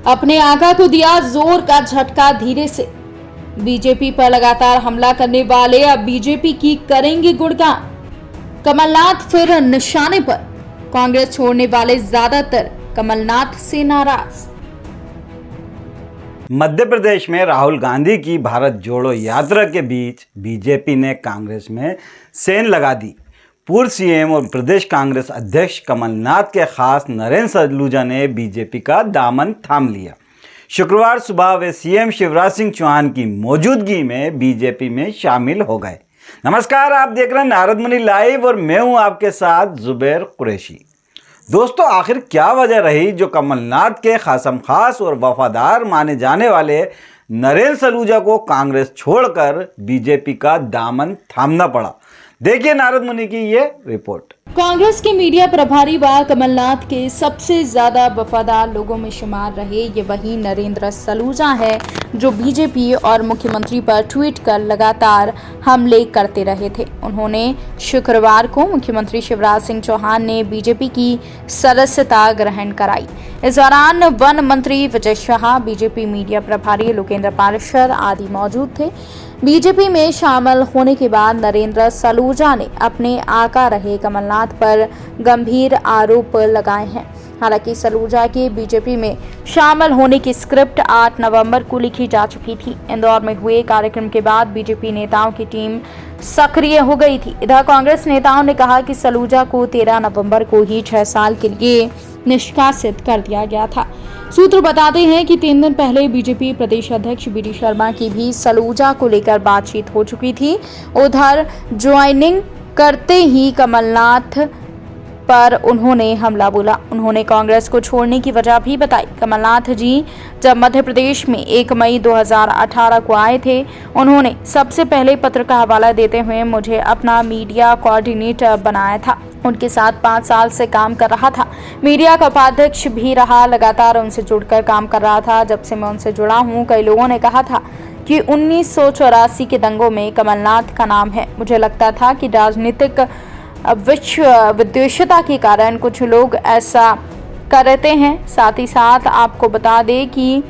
अपने आका को दिया जोर का झटका। धीरे से बीजेपी पर लगातार हमला करने वाले अब बीजेपी की करेंगे गुणगान। कमलनाथ फिर निशाने पर। कांग्रेस छोड़ने वाले ज्यादातर कमलनाथ से नाराज। मध्य प्रदेश में राहुल गांधी की भारत जोड़ो यात्रा के बीच बीजेपी ने कांग्रेस में सेंध लगा दी। पूर्व सीएम और प्रदेश कांग्रेस अध्यक्ष कमलनाथ के खास नरेंद्र सलूजा ने बीजेपी का दामन थाम लिया। शुक्रवार सुबह वे सीएम शिवराज सिंह चौहान की मौजूदगी में बीजेपी में शामिल हो गए। नमस्कार, आप देख रहे हैं नारद मुनि लाइव और मैं हूं आपके साथ जुबैर कुरैशी। दोस्तों, आखिर क्या वजह रही जो कमलनाथ के खासम खास और वफादार माने जाने वाले नरेंद्र सलूजा को कांग्रेस छोड़कर बीजेपी का दामन थामना पड़ा? देखिए नारद मुनि की ये रिपोर्ट। कांग्रेस के मीडिया प्रभारी व कमलनाथ के सबसे ज्यादा वफादार लोगों में शुमार रहे ये वही नरेंद्र सलूजा है जो बीजेपी और मुख्यमंत्री पर ट्वीट कर लगातार हमले करते रहे थे। उन्होंने शुक्रवार को मुख्यमंत्री शिवराज सिंह चौहान ने बीजेपी की सदस्यता ग्रहण कराई। इस दौरान वन मंत्री विजय शाह, बीजेपी मीडिया प्रभारी लोकेंद्र पारिशर आदि मौजूद थे। बीजेपी में शामिल होने के बाद नरेंद्र सलूजा ने अपने आका रहे कमलनाथ पर गंभीर आरोप लगाए हैं। हालांकि सलूजा के बीजेपी में शामिल होने की स्क्रिप्ट 8 नवंबर को लिखी जा चुकी थी। इंदौर में हुए कार्यक्रम के बाद बीजेपी नेताओं की टीम सक्रिय हो गई थी। इधर कांग्रेस नेताओं ने कहा कि सलूजा को 13 नवंबर को ही 6 साल के लिए निष्कासित कर दिया गया था। सूत्र बताते हैं कि 3 दिन पहले बीजेपी प्रदेश अध्यक्ष बी डी शर्मा की भी सलूजा को लेकर बातचीत हो चुकी थी। उधर ज्वाइनिंग करते ही कमलनाथ पर उन्होंने हमला बोला। उन्होंने कांग्रेस को छोड़ने की वजह भी बताई। कमलनाथ जी जब मध्य प्रदेश में 1 मई 2018 को आए थे, उन्होंने सबसे पहले पत्र का हवाला देते हुए मुझे अपना मीडिया कोऑर्डिनेटर बनाया था। उनके साथ 5 साल से काम कर रहा था। मीडिया का उपाध्यक्ष भी रहा। लगातार उनसे जुड़कर काम कर रहा था। जब से मैं उनसे जुड़ा हूँ, कई लोगों ने कहा था कि 1984 के दंगों में कमलनाथ का नाम है। मुझे लगता था कि राजनीतिक विद्वेषता के कारण कुछ लोग ऐसा करते हैं। साथ ही साथ आपको बता दें कि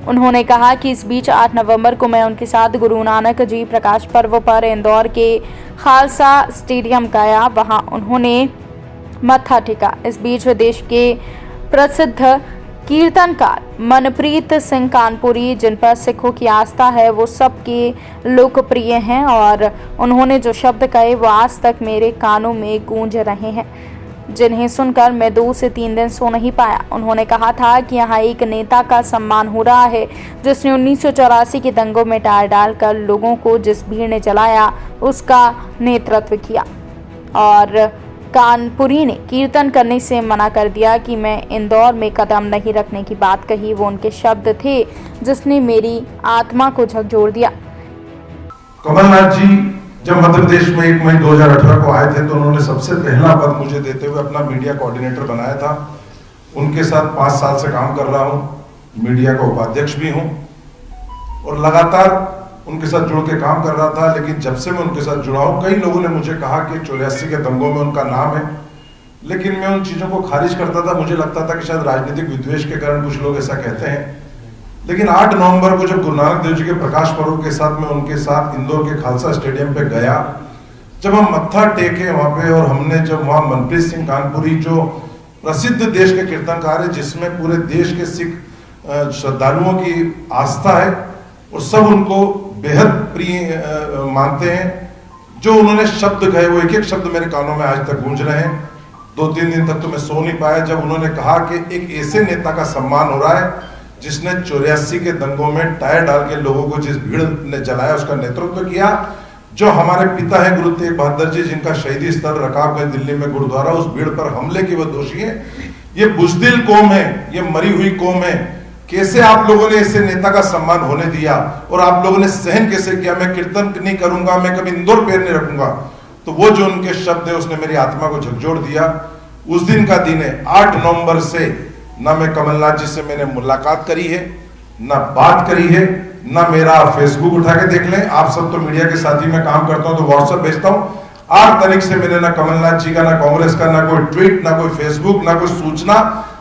उन्होंने कहा कि इस बीच 8 नवंबर को मैं उनके साथ गुरु नानक जी प्रकाश पर्व पर इंदौर के खालसा स्टेडियम गया। वहां उन्होंने मत्था टेका। इस बीच देश के प्रसिद्ध कीर्तनकार मनप्रीत सिंह कानपुरी, जिन पर सिखों की आस्था है, वो सबके लोकप्रिय हैं और उन्होंने जो शब्द कहे वो आज तक मेरे कानों में गूंज रहे हैं, जिन्हें सुनकर मैं 2 से 3 दिन सो नहीं पाया। उन्होंने कहा था कि यहाँ एक नेता का सम्मान हो रहा है जिसने 1984 के दंगों में टायर डालकर लोगों को जिस भीड़ ने जलाया उसका नेतृत्व किया। और कानपुरी ने कीर्तन करने से मना कर दिया कि मैं इंदौर में कदम नहीं रखने की बात कही। वो उनके शब्द थे जिसने मेरी आत्मा को झकझोर दिया। कमलनाथ जी जब मध्य प्रदेश में 1 मई 2018 को आए थे तो उन्होंने सबसे पहला पद मुझे देते हुए अपना मीडिया कोऑर्डिनेटर बनाया था। उनके साथ 5 साल से काम कर रहा हूं, मीडिया का उपाध्यक्ष भी हूं और लगातार उनके साथ जुड़ के काम कर रहा था। लेकिन जब से मैं उनके साथ जुड़ा हूं, कई लोगों ने मुझे कहा कि 84 के दंगों में उनका नाम है, लेकिन मैं उन चीजों को खारिज करता था। मुझे लगता था कि शायद राजनीतिक विद्वेष के कारण कुछ लोग ऐसा कहते हैं। लेकिन 8 नवंबर को जब गुरु नानक देव जी के प्रकाश पर्व के साथ मैं उनके साथ इंदौर के खालसा स्टेडियम पे गया, जब हम मत्था टेके वहां पे और हमने जब वहां मनप्रीत सिंह कानपुरी जो प्रसिद्ध देश के कीर्तनकार है, जिसमें पूरे देश के सिख श्रद्धालुओं की आस्था है और सब उनको बेहद प्रिय मानते हैं, जो उन्होंने शब्द कहे वो एक एक शब्द मेरे कानों में आज तक गूंज रहे हैं। 2-3 दिन तक तो मैं सो नहीं पाया जब उन्होंने कहा कि एक ऐसे नेता का सम्मान हो रहा है जिसने 84 के दंगों में टायर डाल के लोगों को जिस भीड़ ने जलाया उसका नेतृत्व किया। जो हमारे पिता है गुरु तेग बहादुर जी, जिनका शहीदी स्थल रकाबगंज दिल्ली में गुरुद्वारा, उस भीड़ पर हमले के वो दोषी है। ये बुज़दिल कौम है, ये मरी हुई कौम है। कैसे आप लोगों ने ऐसे नेता का सम्मान होने दिया और आप लोगों ने सहन कैसे किया? मैं कीर्तन नहीं करूंगा, मैं कभी इंदौर पैर नहीं रखूंगा। तो वो जो उनके शब्द है उसने मेरी आत्मा को झकझोर दिया। उस दिन का दिन है 8 नवंबर से ना मैं कमलनाथ जी से मैंने मुलाकात करी है, ना बात करी है, ना मेरा फेसबुक उठा के देख लें। आप सब तो मीडिया के साथी में काम करता हूं तो व्हाट्सएप भेजता हूं। 8 तारीख से मैंने ना कमलनाथ जी का, ना कांग्रेस का, ना कोई ट्वीट, ना कोई फेसबुक, ना कोई सूचना,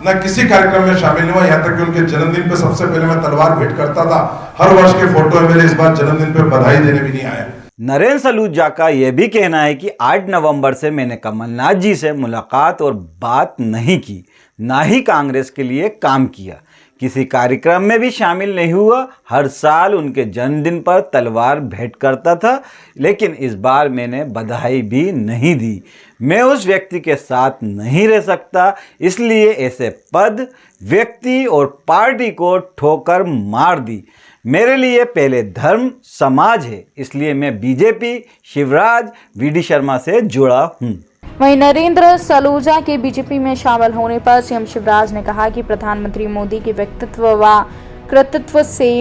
न किसी कार्यक्रम में शामिल हुआ। यहाँ तक कि उनके जन्मदिन पे सबसे पहले मैं तलवार भेंट करता था, हर वर्ष के फोटो है मेरे, इस बार जन्मदिन पे बधाई देने भी नहीं आया। नरेंद्र सलूजा का यह भी कहना है कि 8 नवंबर से मैंने कमलनाथ जी से मुलाकात और बात नहीं की, ना ही कांग्रेस के लिए काम किया, किसी कार्यक्रम में भी शामिल नहीं हुआ। हर साल उनके जन्मदिन पर तलवार भेंट करता था, लेकिन इस बार मैंने बधाई भी नहीं दी। मैं उस व्यक्ति के साथ नहीं रह सकता, इसलिए ऐसे पद, व्यक्ति और पार्टी को ठोकर मार दी। मेरे लिए पहले धर्म समाज है, इसलिए मैं बीजेपी, शिवराज, वीडी शर्मा से जुड़ा हूँ। वहीं नरेंद्र सलूजा के बीजेपी में शामिल होने पर सीएम शिवराज ने कहा कि प्रधानमंत्री मोदी के व्यक्तित्व व कृतित्व से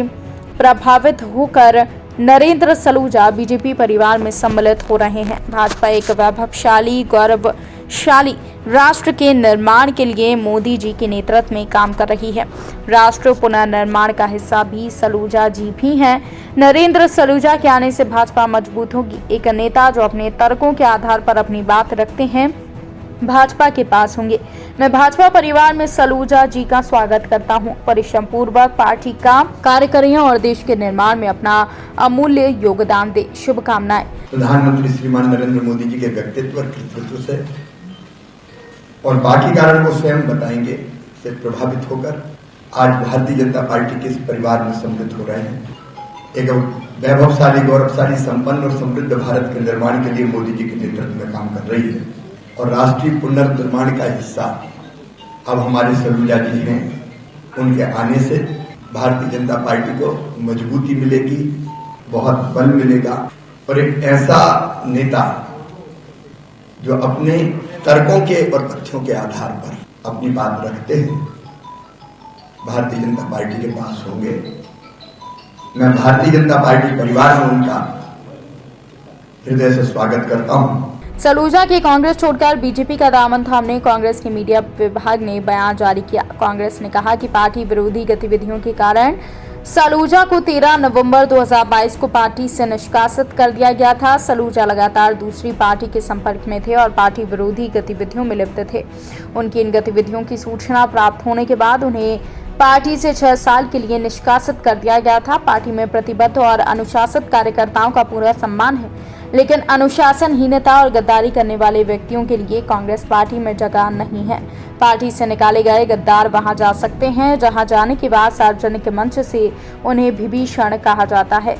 प्रभावित होकर नरेंद्र सलूजा बीजेपी परिवार में सम्मिलित हो रहे हैं। भाजपा एक वैभवशाली, गौरवशाली राष्ट्र के निर्माण के लिए मोदी जी के नेतृत्व में काम कर रही है। राष्ट्र पुनर्निर्माण का हिस्सा भी सलूजा जी भी हैं। नरेंद्र सलूजा के आने से भाजपा मजबूत होगी। एक नेता जो अपने तर्कों के आधार पर अपनी बात रखते हैं, भाजपा के पास होंगे। मैं भाजपा परिवार में सलूजा जी का स्वागत करता हूं। परिश्रम पूर्वक पार्टी का कार्य करें और देश के निर्माण में अपना अमूल्य योगदान दे। शुभकामनाएं। प्रधानमंत्री श्रीमान नरेंद्र मोदी जी के व्यक्तित्व और कृतित्व से और बाकी कारण को स्वयं बताएंगे से प्रभावित होकर आज भारतीय जनता पार्टी के इस परिवार में सम्मिलित हो रहे हैं। एक वैभवशाली, गौरवशाली, संपन्न और समृद्ध भारत के निर्माण के लिए मोदी जी के नेतृत्व में काम कर रही है और राष्ट्रीय पुनर्निर्माण का हिस्सा अब हमारे सलूजा जी हैं। उनके आने से भारतीय जनता पार्टी को मजबूती मिलेगी, बहुत बल मिलेगा और एक ऐसा नेता जो अपने तर्कों के और तथ्यों के आधार पर अपनी बात रखते हैं, भारतीय जनता पार्टी के पास होंगे। मैं भारतीय जनता पार्टी परिवार में उनका हृदय से स्वागत करता हूं। सलूजा के कांग्रेस छोड़कर बीजेपी का दामन थामने कांग्रेस के मीडिया विभाग ने बयान जारी किया। कांग्रेस ने कहा कि पार्टी विरोधी गतिविधियों के कारण सलूजा को 13 नवंबर 2022 को पार्टी से निष्कासित कर दिया गया था। सलूजा लगातार दूसरी पार्टी के संपर्क में थे और पार्टी विरोधी गतिविधियों में लिप्त थे। उनकी इन गतिविधियों की सूचना प्राप्त होने के बाद उन्हें पार्टी से 6 साल के लिए निष्कासित कर दिया गया था। पार्टी में प्रतिबद्ध और अनुशासित कार्यकर्ताओं का पूरा सम्मान है, लेकिन अनुशासनहीनता और गद्दारी करने वाले व्यक्तियों के लिए कांग्रेस पार्टी में जगह नहीं है। पार्टी से निकाले गए गद्दार वहां जा सकते हैं, जहां जाने के बाद सार्वजनिक मंच से उन्हें विभीषण कहा जाता है।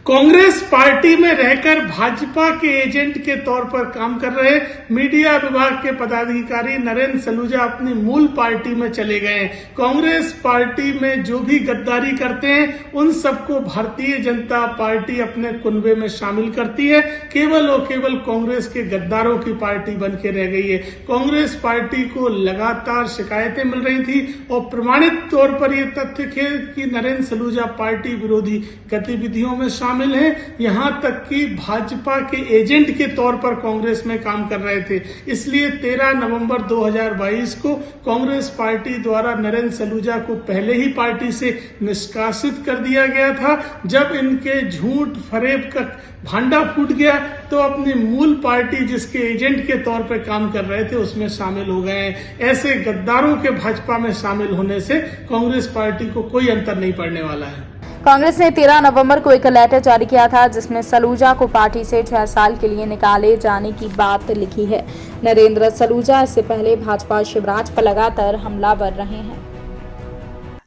कांग्रेस पार्टी में रहकर भाजपा के एजेंट के तौर पर काम कर रहे मीडिया विभाग के पदाधिकारी नरेंद्र सलूजा अपनी मूल पार्टी में चले गए। कांग्रेस पार्टी में जो भी गद्दारी करते हैं उन सबको भारतीय जनता पार्टी अपने कुनबे में शामिल करती है। केवल और केवल कांग्रेस के गद्दारों की पार्टी बन के रह गई है। कांग्रेस पार्टी को लगातार शिकायतें मिल रही थी और प्रमाणित तौर पर यह तथ्य है कि नरेंद्र सलूजा पार्टी विरोधी गतिविधियों में शामिल हैं। यहां तक कि भाजपा के एजेंट के तौर पर कांग्रेस में काम कर रहे थे। इसलिए 13 नवंबर 2022 को कांग्रेस पार्टी द्वारा नरेंद्र सलूजा को पहले ही पार्टी से निष्कासित कर दिया गया था। जब इनके झूठ फरेब का भांडा फूट गया तो अपनी मूल पार्टी जिसके एजेंट के तौर पर काम कर रहे थे उसमें शामिल हो गए हैं। ऐसे गद्दारों के भाजपा में शामिल होने से कांग्रेस पार्टी को कोई अंतर नहीं पड़ने वाला है। कांग्रेस ने 13 नवंबर को एक लेटर जारी किया था जिसमें सलूजा को पार्टी से 6 साल के लिए निकाले जाने की बात लिखी है। नरेंद्र सलूजा इससे पहले भाजपा शिवराज पर लगातार हमलावर रहे हैं।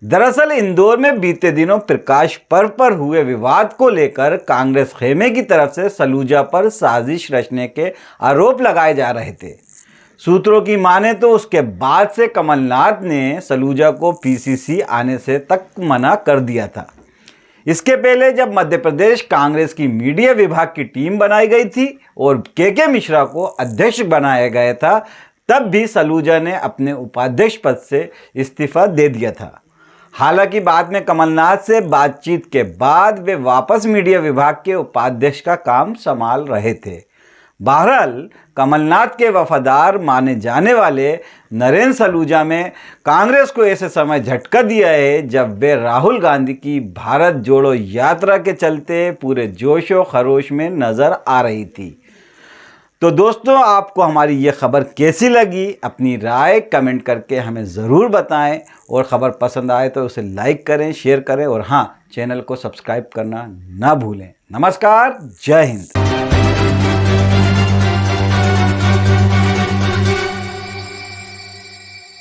दरअसल इंदौर में बीते दिनों प्रकाश पर्व पर हुए विवाद को लेकर कांग्रेस खेमे की तरफ से सलूजा पर साजिश रचने के आरोप लगाए जा रहे थे। सूत्रों की माने तो उसके बाद से कमलनाथ ने सलूजा को पीसीसी आने से तक मना कर दिया था। इसके पहले जब मध्य प्रदेश कांग्रेस की मीडिया विभाग की टीम बनाई गई थी और के मिश्रा को अध्यक्ष बनाया गया था, तब भी सलूजा ने अपने उपाध्यक्ष पद से इस्तीफा दे दिया था। हालांकि बाद में कमलनाथ से बातचीत के बाद वे वापस मीडिया विभाग के उपाध्यक्ष का काम संभाल रहे थे। बहरहाल कमलनाथ के वफादार माने जाने वाले नरेंद्र सलूजा में कांग्रेस को ऐसे समय झटका दिया है जब वे राहुल गांधी की भारत जोड़ो यात्रा के चलते पूरे जोशो खरोश में नजर आ रही थी। तो दोस्तों, आपको हमारी ये खबर कैसी लगी, अपनी राय कमेंट करके हमें ज़रूर बताएं, और ख़बर पसंद आए तो उसे लाइक करें, शेयर करें, और हाँ, चैनल को सब्सक्राइब करना ना भूलें। नमस्कार, जय हिंद।